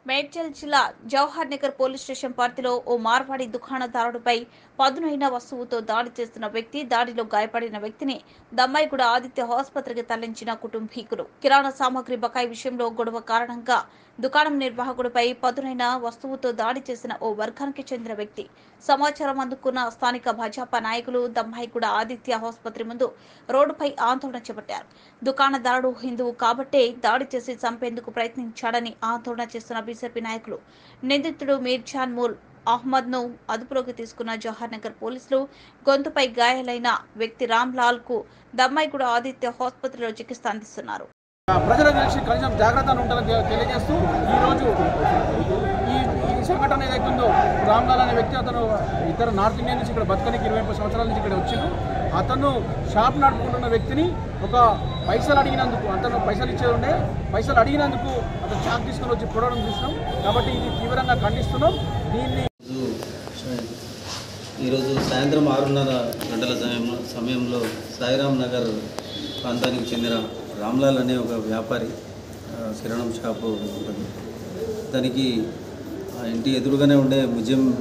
మేడ్చల్ జిల్లా Jawahar Nagar police station పరిధిలో ఓ మార్వాడి దుకాణదారుడిపై పదునైన వస్తువుతో దాడి చేస్తున్న వ్యక్తి, దాడిలో గాయపడిన వ్యక్తిని దమ్మాయిగూడ ఆదిత్య ఆసుపత్రికి తరలించిన కుటుంబీకులు. కిరాణా సామాగ్రి బకాయి విషయంలో గొడవ కారణంగా దుకాణం నిర్వాహకుడిపై పదునైన వస్తువుతో దాడి చేసిన ఓ వర్గానికి చెందిన వ్యక్తి. సమాచారం అందుకున్న స్థానిక భాజపా నాయకులు దమ్మాయిగూడ ఆదిత్య ఆసుపత్రి ముందు రోడ్డుపై ఆందోళన చేపట్టారు. దుకాణదారుడు హిందువు కాబట్టే దాడి చేసి చంపేందుకు ప్రయత్నించాడని ఆందోళన చేస్తున్న బీజేపీ నాయకులు. నిందితుడు మీర్జాన్ మూల్ అహ్మద్ ను అదుపులోకి తీసుకున్న జవహర్ నగర్ పోలీసులు గొంతుపై గాయాలైన వ్యక్తి రామ్ లాల్ కు దమ్మాయిగూడ ఆదిత్య ఆసుపత్రిలో చికిత్స అందిస్తున్నారు. ప్రజలకు కొంచెం జాగ్రత్తగా ఉండాలని తెలియజేస్తూ ఈరోజు ఈ సంఘటన ఏదైతుందో రామ్ లాల్ అనే వ్యక్తి అతను ఇతర నార్త్ ఇండియా నుంచి ఇక్కడ బతకనికి 20 సంవత్సరాల నుంచి ఇక్కడ వచ్చిండు. అతను షాప్ నడుపుకుంటున్న వ్యక్తిని ఒక పైసలు అడిగినందుకు, అతను పైసలు ఇచ్చేది ఉండే పైసలు అడిగినందుకు అతను చాక్ తీసుకొని వచ్చి పొడవడం చూసినాం. కాబట్టి ఇది తీవ్రంగా ఖండిస్తున్నాం. దీన్ని ఈరోజు సాయంత్రం 6:30 గంటల సమయంలో సాయిరామ్ నగర్ ప్రాంతానికి చెందిన రామ్లాల్ అనే ఒక వ్యాపారి కిరాణం షాపు ఉంటుంది. దానికి ఇంటి ఎదురుగానే ఉండే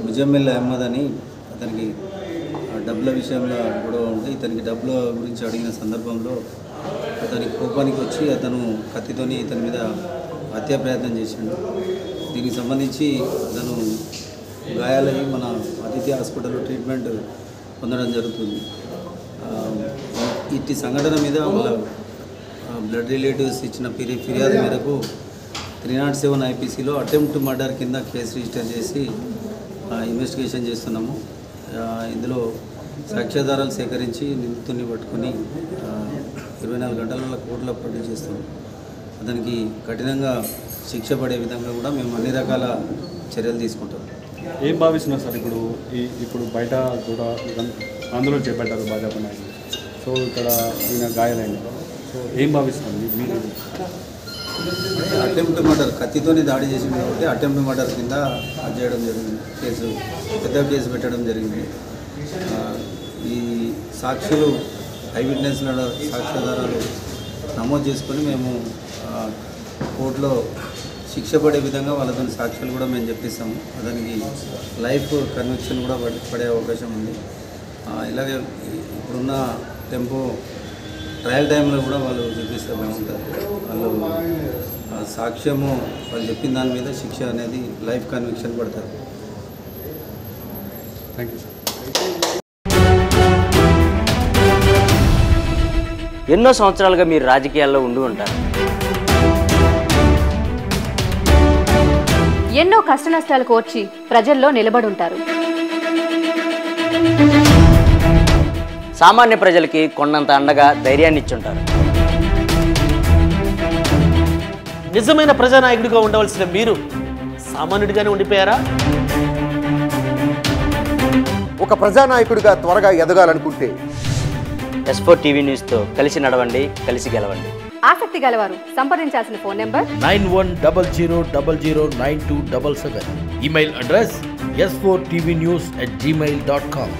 ముజమ్మిల్ అహ్మద్ అని అతనికి డబ్బుల విషయంలో గొడవ ఉంటే ఇతనికి డబ్బుల గురించి అడిగిన సందర్భంలో అతనికి కోపానికి వచ్చి అతను కత్తితోని ఇతని మీద హత్యా ప్రయత్నం చేసిండు. దీనికి సంబంధించి అతను గాయాలయ్యి మన ఆదిత్య హాస్పిటల్లో ట్రీట్మెంట్ పొందడం జరుగుతుంది. ఇట్టి సంఘటన మీద వాళ్ళ బ్లడ్ రిలేటివ్స్ ఇచ్చిన ఫిర్యాదు మేరకు 307 IPCలో అటెంప్ట్ మర్డర్ కింద కేసు రిజిస్టర్ చేసి ఇన్వెస్టిగేషన్ చేస్తున్నాము. ఇందులో సాక్ష్యాధారాలు సేకరించి నిందితుడిని పట్టుకొని 24 గంటలలో కోర్టులో ప్రొడ్యూస్ చేస్తాము. అతనికి కఠినంగా శిక్ష పడే విధంగా కూడా మేము అన్ని రకాల చర్యలు తీసుకుంటాం. ఏం భావిస్తున్నారు సార్? ఇప్పుడు బయట కూడా ఆందోళన చేపట్టారు భాజపా నాయకులు. సో ఇక్కడ ఈయన గాయాలైంది. సో ఏం భావిస్తుంది మీరు? అటెంప్ట్ మర్డర్ కత్తితోనే దాడి చేసింది కాబట్టి అటెంప్ట్ మర్డర్ కింద అది చేయడం జరిగింది. పెద్ద కేసు పెట్టడం జరిగింది. ఈ సాక్షులు ఐ విట్నెస్ల సాక్ష్యాధారాలు నమోదు చేసుకొని మేము కోర్టులో శిక్ష పడే విధంగా వాళ్ళతో సాక్ష్యాలు కూడా మేము చెప్పిస్తాము. దానికి లైఫ్ కన్విక్షన్ కూడా పడే అవకాశం ఉంది. ఇలాగే ఇప్పుడున్న టెంపో ట్రయల్ టైంలో కూడా వాళ్ళు చూపిస్తే బాగుంటుంది. వాళ్ళు సాక్ష్యము వాళ్ళు చెప్పిన దాని మీద శిక్ష అనేది లైఫ్ కన్విక్షన్ పడతారు. Thank you sir. ఎన్నో సంవత్సరాలుగా మీరు రాజకీయాల్లో ఉండి ఉంటారు. ఎన్నో కష్టనష్టాలు కోర్చి ప్రజల్లో నిలబడుంటారు. సామాన్య ప్రజలకి కొండంత అండగా ధైర్యాన్ని ఇచ్చుంటారు. నిజమైన ప్రజానాయకుడిగా ఉండవలసిన మీరు సామాన్యుడిగానే ఉండిపోయారా? ఒక ప్రజానాయకుడిగా త్వరగా ఎదగాలనుకుంటే S4 TV న్యూస్తో కలిసి నడవండి, కలిసి గెలవండి. ఆసక్తి గలవారు సంప్రదించాల్సిన phone number 9100009277. Email address s4tvnews@gmail.com.